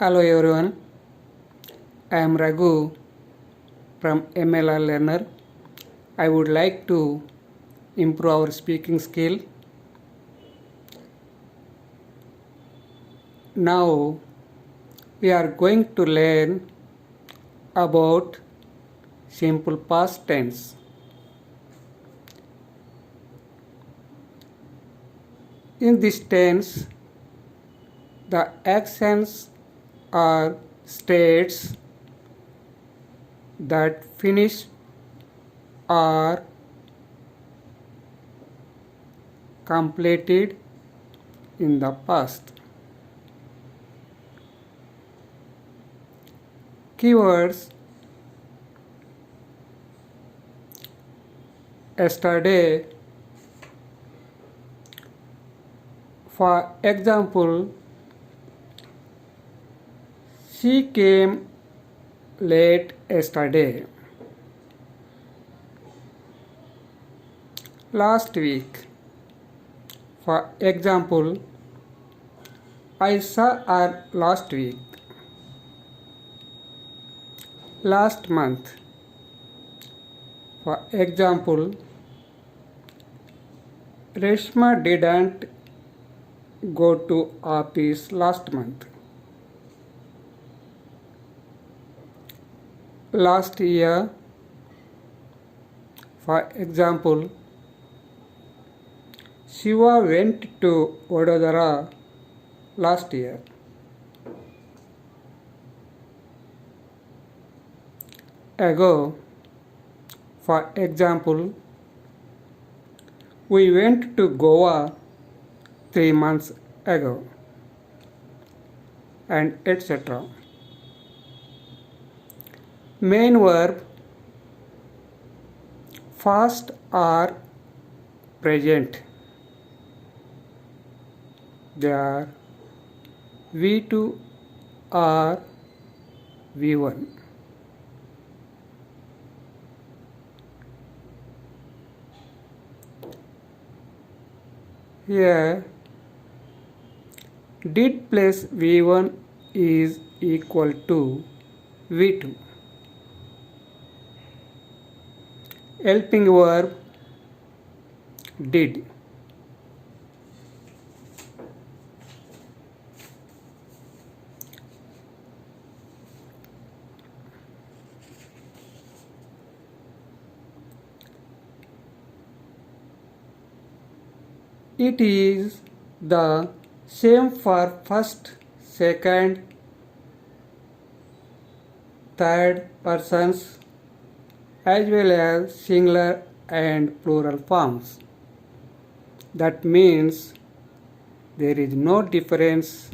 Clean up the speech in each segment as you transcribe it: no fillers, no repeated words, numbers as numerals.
Hello everyone, I am Raghu from MLR Learner. I would like to improve our speaking skill. Now we are going to learn about simple past tense. In this tense, the actions are states that finish or completed in the past. Keywords: yesterday. For example, she came late yesterday. Last week. For example, I saw her last week. Last month. For example, Reshma didn't go to office last month. Last year. For example, Shiva went to Vadodara last year. Ago. For example, we went to Goa 3 months ago, and etc. Main verb: past or present. They are V2 or V1. Here, did plus V1 is equal to V2. Helping verb: did. It is the same for first, second, third persons as well as singular and plural forms. That means there is no difference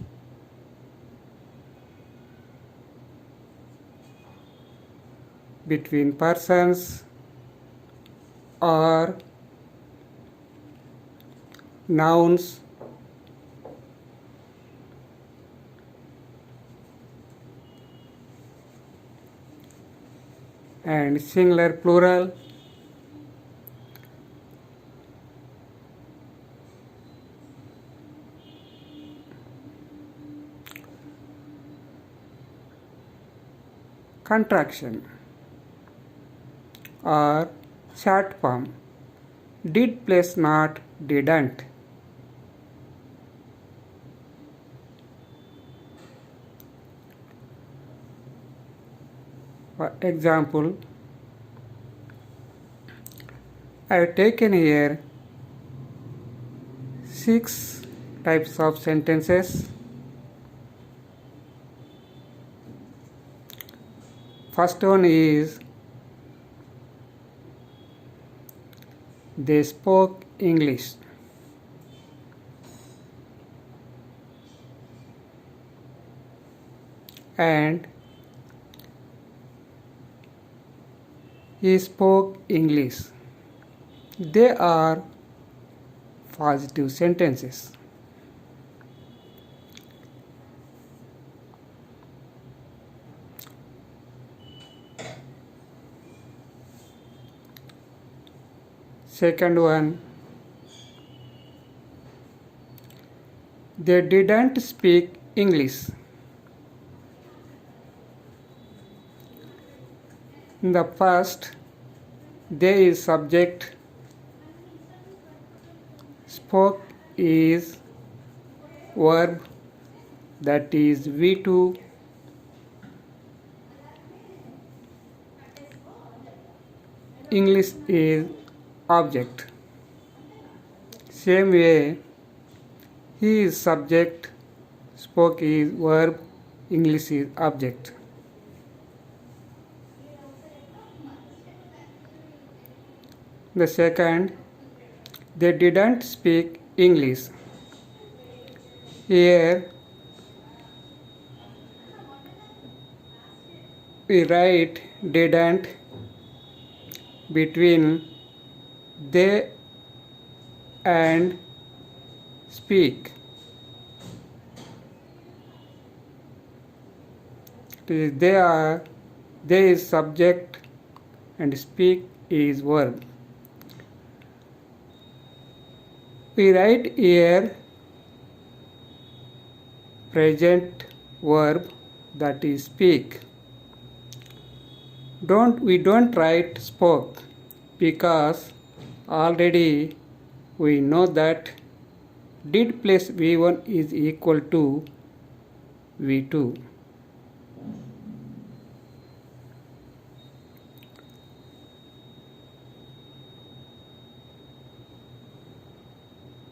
between persons or nouns and singular plural. Contraction or short form: did plus not didn't. For example, I have taken here 6 types of sentences. First one is, they spoke English. And he spoke English. They are positive sentences. Second one, they didn't speak English. In the first, they is subject, spoke is verb, that is V2, English is object. Same way, he is subject, spoke is verb, English is object. The second, they didn't speak English. Here we write didn't between they and speak. They is subject and speak is verb. We write here present verb, that is speak. We don't write spoke because already we know that did plus V1 is equal to V2.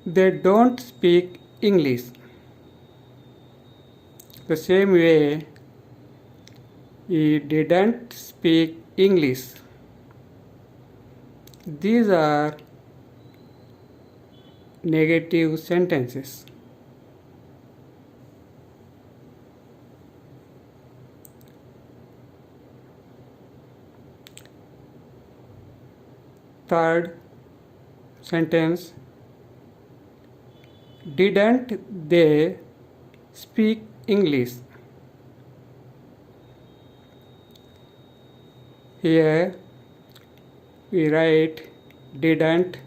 They don't speak English. The same way, he didn't speak English. These are negative sentences. Third sentence, didn't they speak English? Here we write didn't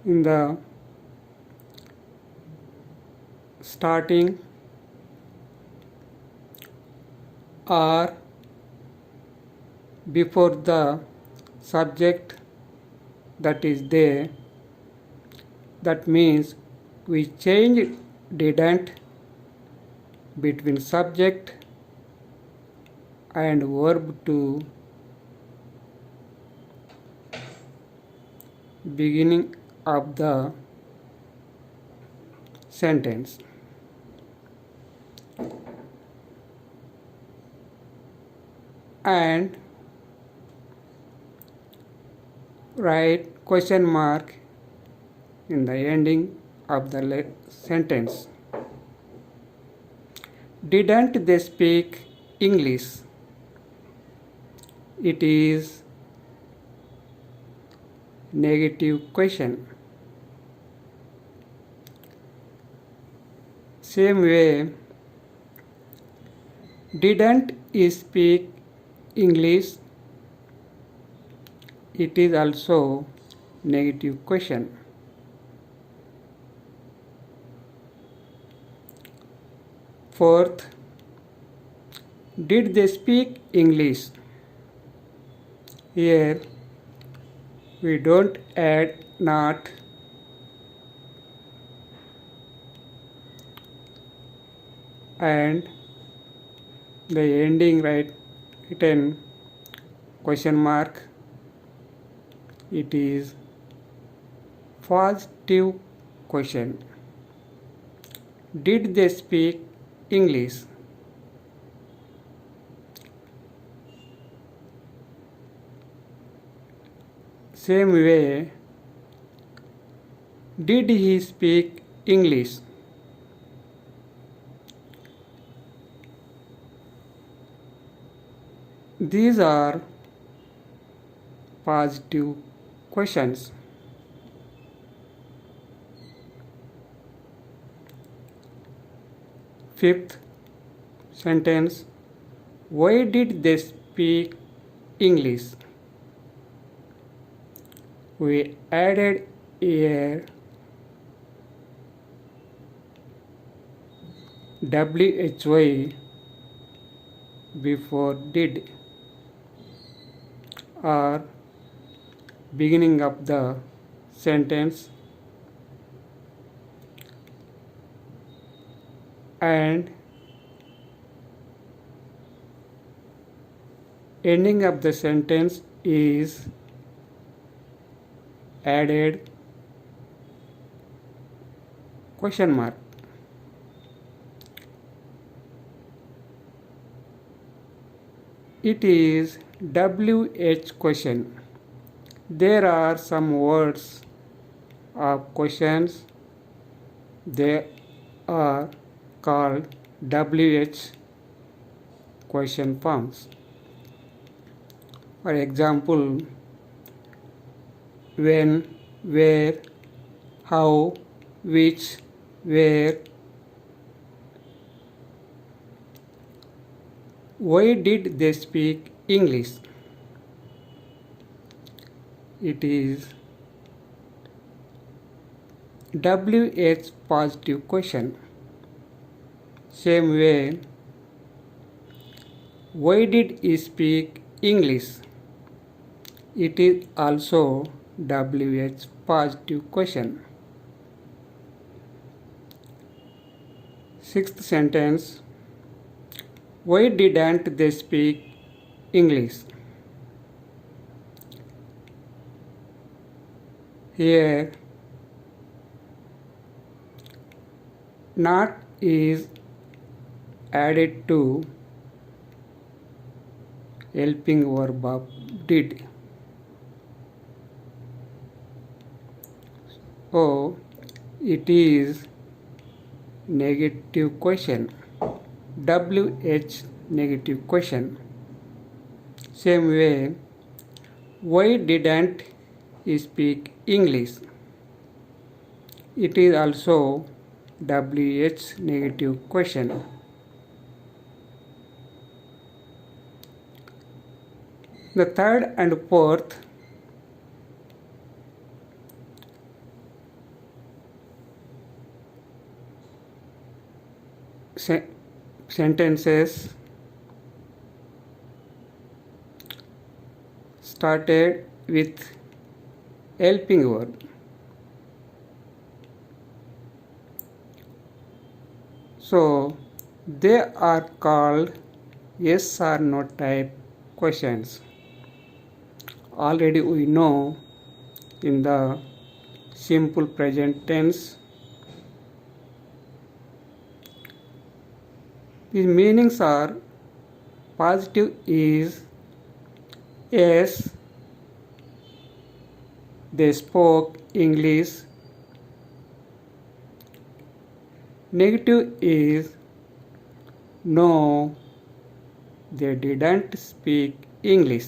in the starting or before the subject, that is they. That means we change didn't between subject and verb to beginning of the sentence. And write question mark in the ending of the sentence. Didn't they speak English? It is negative question. Same way, didn't he speak English? It is also negative question. Fourth, did they speak English? Here we don't add not, and the ending written question mark. It is positive question. Did they speak English? Same way, did he speak English? These are positive questions. Fifth sentence, why did they speak English? We added here why before did or beginning of the sentence and ending of the sentence is added question mark. It is WH question. There are some words of questions. They are called WH question forms. For example, when, where, how, which, where. Why did they speak English? It is WH positive question. Same way, why did he speak English? It is also WH positive question. Sixth sentence, why didn't they speak English? Here, not is added to helping verb of did. So, it is negative question. WH negative question. Same way, why didn't he speak English? It is also WH negative question. The third and fourth sentences started with helping verb. So they are called yes or no type questions. Already we know in the simple present tense the meanings are positive is yes, they spoke English. Negative is no, they didn't speak English.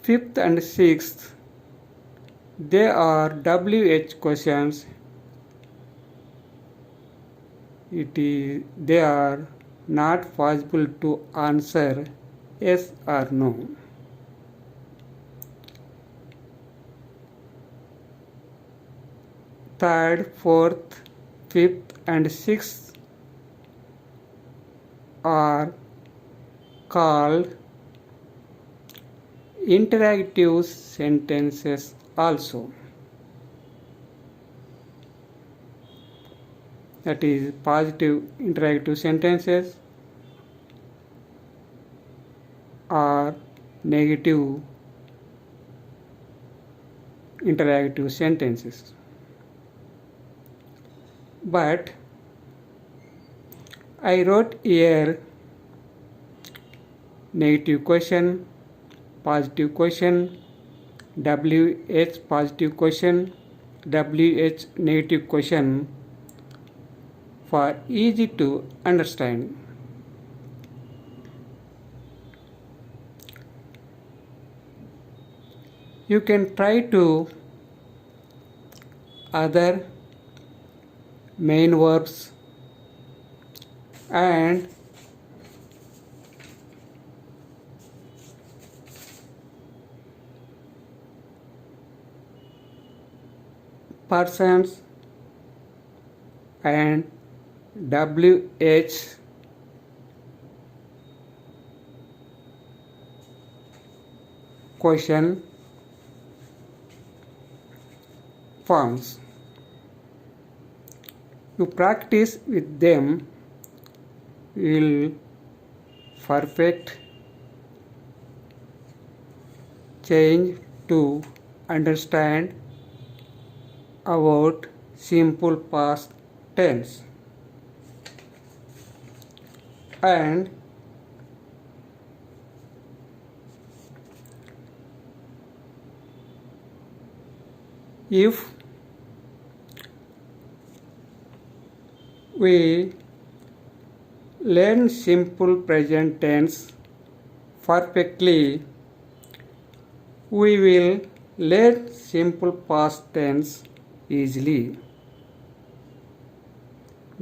Fifth and sixth, they are WH questions. They are not possible to answer yes or no. Third, fourth, fifth and sixth are called interactive sentences also. That is positive interactive sentences or negative interactive sentences. But I wrote here negative question, positive question, WH positive question, WH negative question for easy to understand. You can try to other main verbs and persons and WH question forms. You practice with them, you will perfect change to understand about simple past tense. And if we learn simple present tense perfectly, we will learn simple past tense easily,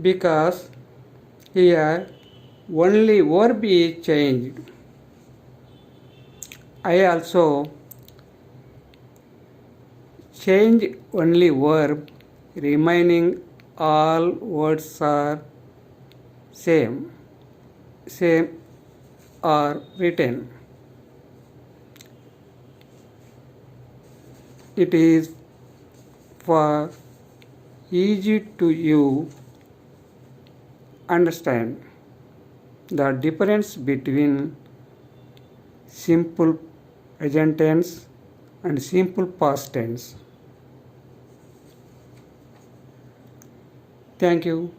because here only verb is changed. I also change only verb, remaining all words are same are written. It is for easy to you understand the difference between simple present tense and simple past tense. Thank you.